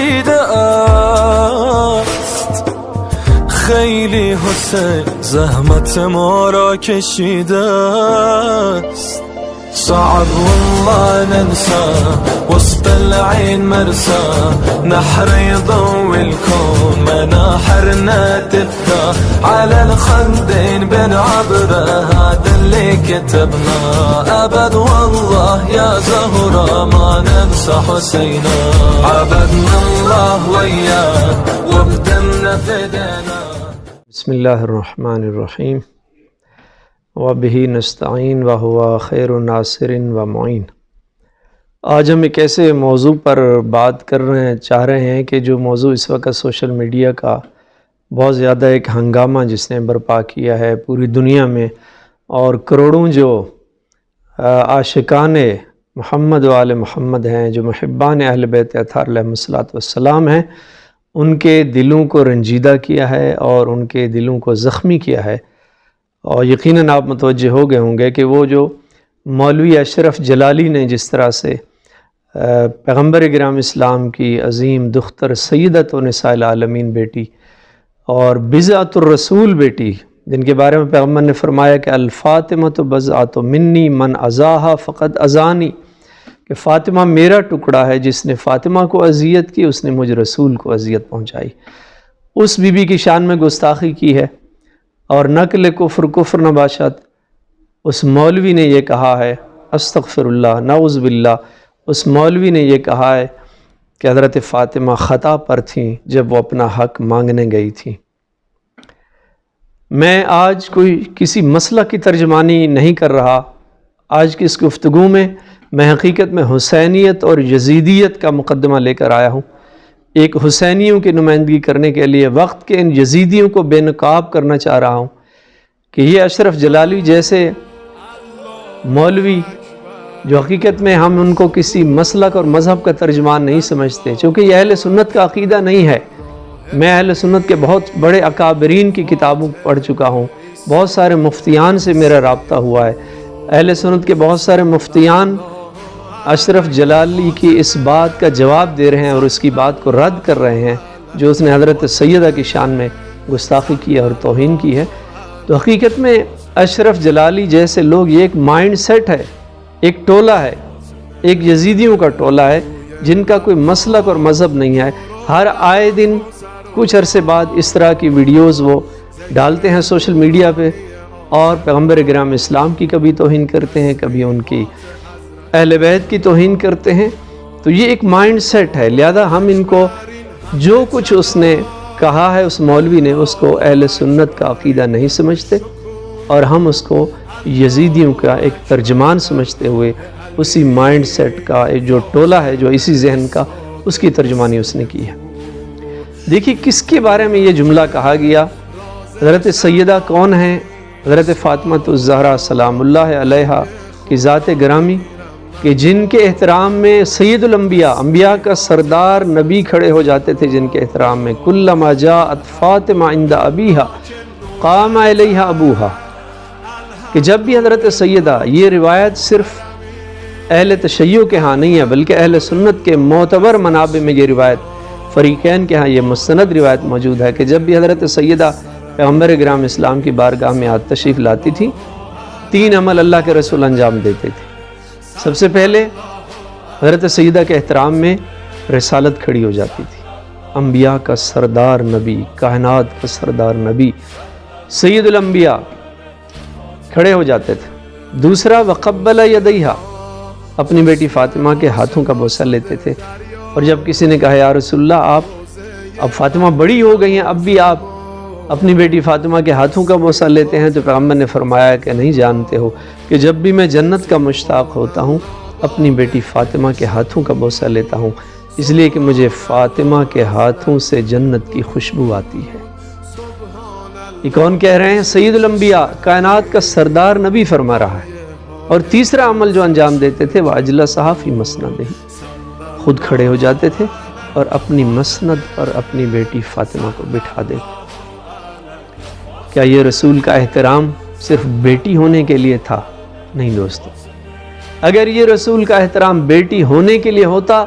دیده است. خیلی حسین زحمت ما را کشیده است. صعب والله ننسى وسط العين مرسى نحر يضوي الكون مناحرنا تفتح على الخدين بنعبره هذا اللي كتبنا أبد والله يا زهرة ما ننسى حسينا عبدنا الله وياه وبدمنا فدينا. بسم الله الرحمن الرحیم وبہ نستعین وہو خیر ناصر و معین۔ آج ہم ایک ایسے موضوع پر بات چاہ رہے ہیں کہ جو موضوع اس وقت سوشل میڈیا کا بہت زیادہ ایک ہنگامہ جس نے برپا کیا ہے پوری دنیا میں، اور کروڑوں جو عاشقان محمد و آل محمد ہیں، جو محبان اہل بیت اطہار علیہم السلام ہیں، ان کے دلوں کو رنجیدہ کیا ہے اور ان کے دلوں کو زخمی کیا ہے۔ اور یقیناً آپ متوجہ ہو گئے ہوں گے کہ وہ جو مولوی اشرف جلالی نے جس طرح سے پیغمبر گرام اسلام کی عظیم دختر سیدۃ نساء العالمین بیٹی اور بضعۃ الرسول بیٹی، جن کے بارے میں پیغمبر نے فرمایا کہ الفاطمۃ بضعۃ منی من اذاہا فقد اذانی، کہ فاطمہ میرا ٹکڑا ہے، جس نے فاطمہ کو اذیت کی اس نے مجھ رسول کو اذیت پہنچائی۔ اس بی بی کی شان میں گستاخی کی ہے اور نقل کفر نباشت۔ اس مولوی نے یہ کہا ہے، استغفر اللہ نعوذ باللہ، اس مولوی نے یہ کہا ہے کہ حضرت فاطمہ خطا پر تھیں جب وہ اپنا حق مانگنے گئی تھیں۔ میں آج کسی مسئلہ کی ترجمانی نہیں کر رہا، آج کی اس گفتگو میں میں حقیقت میں حسینیت اور یزیدیت کا مقدمہ لے کر آیا ہوں، ایک حسینیوں کی نمائندگی کرنے کے لیے وقت کے ان یزیدیوں کو بے نقاب کرنا چاہ رہا ہوں کہ یہ اشرف جلالی جیسے مولوی، جو حقیقت میں ہم ان کو کسی مسلک اور مذہب کا ترجمان نہیں سمجھتے، چونکہ یہ اہل سنت کا عقیدہ نہیں ہے۔ میں اہل سنت کے بہت بڑے اکابرین کی کتابوں پڑھ چکا ہوں، بہت سارے مفتیان سے میرا رابطہ ہوا ہے۔ اہل سنت کے بہت سارے مفتیان اشرف جلالی کی اس بات کا جواب دے رہے ہیں اور اس کی بات کو رد کر رہے ہیں جو اس نے حضرت سیدہ کی شان میں گستاخی کی اور توہین کی ہے۔ تو حقیقت میں اشرف جلالی جیسے لوگ، یہ ایک مائنڈ سیٹ ہے، ایک ٹولہ ہے، ایک یزیدیوں کا ٹولہ ہے جن کا کوئی مسلک اور مذہب نہیں ہے۔ ہر آئے دن کچھ عرصے بعد اس طرح کی ویڈیوز وہ ڈالتے ہیں سوشل میڈیا پہ اور پیغمبر گرام اسلام کی کبھی توہین کرتے ہیں، کبھی ان کی اہل بیت کی توہین کرتے ہیں۔ تو یہ ایک مائنڈ سیٹ ہے، لہذا ہم ان کو جو کچھ اس نے کہا ہے، اس مولوی نے، اس کو اہل سنت کا عقیدہ نہیں سمجھتے، اور ہم اس کو یزیدیوں کا ایک ترجمان سمجھتے ہوئے اسی مائنڈ سیٹ کا ایک جو ٹولہ ہے، جو اسی ذہن کا، اس کی ترجمانی اس نے کی ہے۔ دیکھیے کس کے بارے میں یہ جملہ کہا گیا۔ حضرت سیدہ کون ہیں؟ حضرت فاطمہ الزہرا سلام اللہ علیہا کی ذات گرامی، کہ جن کے احترام میں سید الانبیاء، انبیاء کا سردار نبی کھڑے ہو جاتے تھے، جن کے احترام میں کلما جاءت فاطمہ عند ابیہا قام الیہا ابوہا، کہ جب بھی حضرت سیدہ، یہ روایت صرف اہل تشیع کے ہاں نہیں ہے بلکہ اہل سنت کے معتبر منابع میں یہ روایت، فریقین کے ہاں یہ مستند روایت موجود ہے کہ جب بھی حضرت سیدہ پیغمبر گرام اسلام کی بارگاہ میں تشریف لاتی تھی، 3 عمل اللہ کے رسول انجام دیتے تھے۔ سب سے پہلے حضرت سیدہ کے احترام میں رسالت کھڑی ہو جاتی تھی، انبیاء کا سردار نبی، کائنات کا سردار نبی سید الانبیاء کھڑے ہو جاتے تھے۔ دوسرا وقبل یدیہا، اپنی بیٹی فاطمہ کے ہاتھوں کا بوسہ لیتے تھے، اور جب کسی نے کہا یا رسول اللہ آپ اب فاطمہ بڑی ہو گئی ہیں، اب بھی آپ اپنی بیٹی فاطمہ کے ہاتھوں کا بوسہ لیتے ہیں، تو پیغمبر نے فرمایا کہ نہیں جانتے ہو کہ جب بھی میں جنت کا مشتاق ہوتا ہوں اپنی بیٹی فاطمہ کے ہاتھوں کا بوسہ لیتا ہوں، اس لیے کہ مجھے فاطمہ کے ہاتھوں سے جنت کی خوشبو آتی ہے۔ یہ کون کہہ رہے ہیں؟ سید الانبیاء، کائنات کا سردار نبی فرما رہا ہے۔ اور تیسرا عمل جو انجام دیتے تھے وہ اجلسہا فی مسندہ، خود کھڑے ہو جاتے تھے اور اپنی مسند پر اپنی بیٹی فاطمہ کو بٹھا دیتے۔ کیا یہ رسول کا احترام صرف بیٹی ہونے کے لیے تھا؟ نہیں دوستو، اگر یہ رسول کا احترام بیٹی ہونے کے لیے ہوتا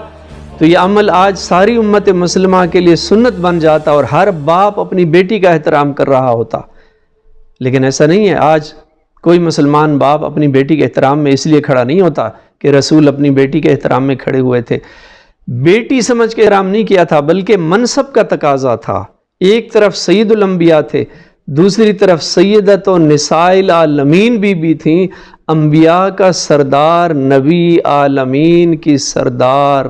تو یہ عمل آج ساری امت مسلمہ کے لیے سنت بن جاتا اور ہر باپ اپنی بیٹی کا احترام کر رہا ہوتا، لیکن ایسا نہیں ہے۔ آج کوئی مسلمان باپ اپنی بیٹی کے احترام میں اس لیے کھڑا نہیں ہوتا کہ رسول اپنی بیٹی کے احترام میں کھڑے ہوئے تھے۔ بیٹی سمجھ کے احترام نہیں کیا تھا، بلکہ منصب کا تقاضا تھا۔ ایک طرف سید الانبیاء تھے، دوسری طرف سیدۃ النساء العالمین بی تھیں، انبیاء کا سردار، نبی عالمین کی سردار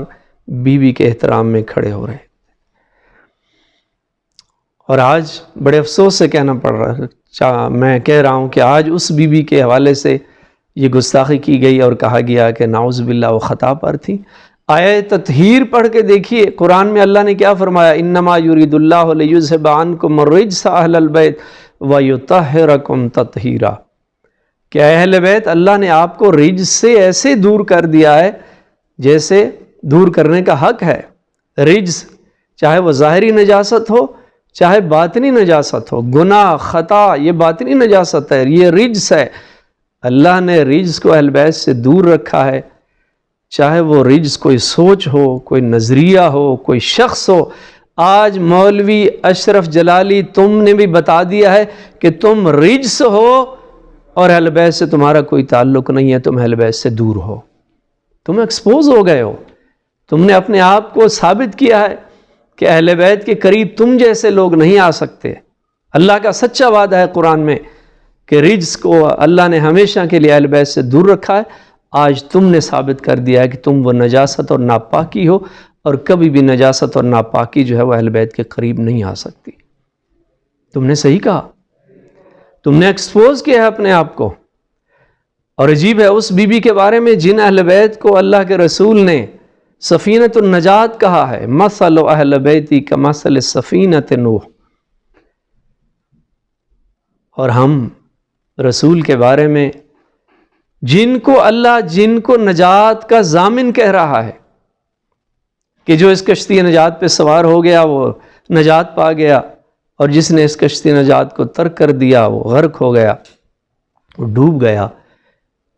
بی کے احترام میں کھڑے ہو رہے۔ اور آج بڑے افسوس سے کہنا پڑ رہا ہے، میں کہہ رہا ہوں کہ آج اس بی کے حوالے سے یہ گستاخی کی گئی اور کہا گیا کہ نعوذ باللہ وہ خطا پر تھی۔ آیہ تطہیر پڑھ کے دیکھیے قرآن میں اللہ نے کیا فرمایا، انما یرید اللہ لیذھب عنکم الرجس اہل البیت ویطہرکم تطہیرا، کہ اہل بیت اللہ نے آپ کو رجس سے ایسے دور کر دیا ہے جیسے دور کرنے کا حق ہے۔ رجس چاہے وہ ظاہری نجاست ہو چاہے باطنی نجاست ہو، گناہ خطا یہ باطنی نجاست ہے، یہ رجس ہے۔ اللہ نے رجس کو اہل بیت سے دور رکھا ہے، چاہے وہ رجس کوئی سوچ ہو، کوئی نظریہ ہو، کوئی شخص ہو۔ آج مولوی اشرف جلالی تم نے بھی بتا دیا ہے کہ تم رجس ہو اور اہل بیت سے تمہارا کوئی تعلق نہیں ہے، تم اہل بیت سے دور ہو، تم ایکسپوز ہو گئے ہو، تم نے اپنے آپ کو ثابت کیا ہے کہ اہل بیت کے قریب تم جیسے لوگ نہیں آ سکتے۔ اللہ کا سچا وعدہ ہے قرآن میں کہ رجس کو اللہ نے ہمیشہ کے لیے اہل بیت سے دور رکھا ہے۔ آج تم نے ثابت کر دیا ہے کہ تم وہ نجاست اور ناپاکی ہو، اور کبھی بھی نجاست اور ناپاکی جو ہے وہ اہل بیت کے قریب نہیں آ سکتی۔ تم نے صحیح کہا، تم نے ایکسپوز کیا ہے اپنے آپ کو۔ اور عجیب ہے اس بی کے بارے میں جن اہل بیت کو اللہ کے رسول نے سفینۃ النجات کہا ہے، مثل اہل بیتی کمثل سفینۃ نوح۔ اور ہم رسول کے بارے میں جن کو نجات کا ضامن کہہ رہا ہے کہ جو اس کشتی نجات پہ سوار ہو گیا وہ نجات پا گیا، اور جس نے اس کشتی نجات کو ترک کر دیا وہ غرق ہو گیا، وہ ڈوب گیا۔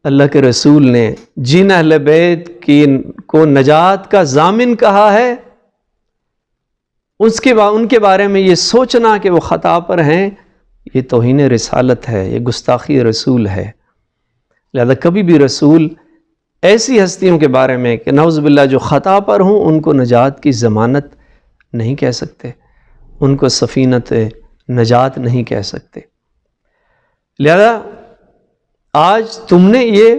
اللہ کے رسول نے جن اہل بیت کو نجات کا ضامن کہا ہے، ان کے بارے میں یہ سوچنا کہ وہ خطا پر ہیں، یہ توہین رسالت ہے، یہ گستاخی رسول ہے۔ لہذا کبھی بھی رسول ایسی ہستیوں کے بارے میں کہ نعوذ باللہ جو خطا پر ہوں ان کو نجات کی ضمانت نہیں کہہ سکتے، ان کو سفینت نجات نہیں کہہ سکتے۔ لہذا آج تم نے یہ،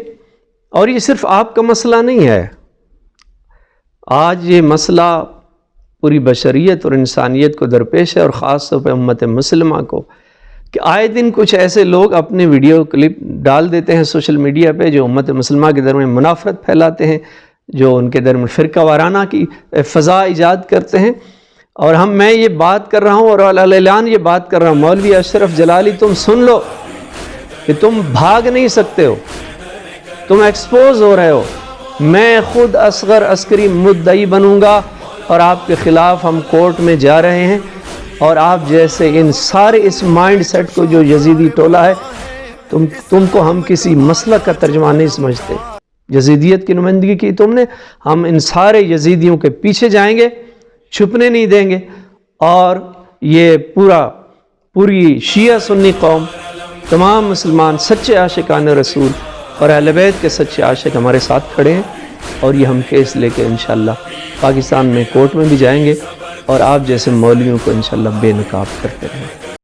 اور یہ صرف آپ کا مسئلہ نہیں ہے، آج یہ مسئلہ پوری بشریت اور انسانیت کو درپیش ہے، اور خاص طور پہ امت مسلمہ کو، کہ آئے دن کچھ ایسے لوگ اپنے ویڈیو کلپ ڈال دیتے ہیں سوشل میڈیا پہ جو امت مسلمہ کے درمیان منافرت پھیلاتے ہیں، جو ان کے درمیان فرقہ وارانہ کی فضا ایجاد کرتے ہیں۔ اور میں یہ بات کر رہا ہوں اور اعلان یہ بات کر رہا ہوں، مولوی اشرف جلالی تم سن لو کہ تم بھاگ نہیں سکتے ہو، تم ایکسپوز ہو رہے ہو۔ میں خود اصغر عسکری مدعی بنوں گا اور آپ کے خلاف ہم کورٹ میں جا رہے ہیں، اور آپ جیسے ان سارے اس مائنڈ سیٹ کو جو یزیدی ٹولہ ہے، تم کو ہم کسی مسلک کا ترجمہ نہیں سمجھتے، یزیدیت کی نمائندگی کی تم نے، ہم ان سارے یزیدیوں کے پیچھے جائیں گے، چھپنے نہیں دیں گے، اور یہ پوری شیعہ سنی قوم، تمام مسلمان سچے عاشقان رسول اور اہل بیت کے سچے عاشق ہمارے ساتھ کھڑے ہیں، اور یہ ہم کیس لے کے انشاءاللہ پاکستان میں کورٹ میں بھی جائیں گے، اور آپ جیسے مولویوں کو انشاءاللہ بے نقاب کرتے رہیں۔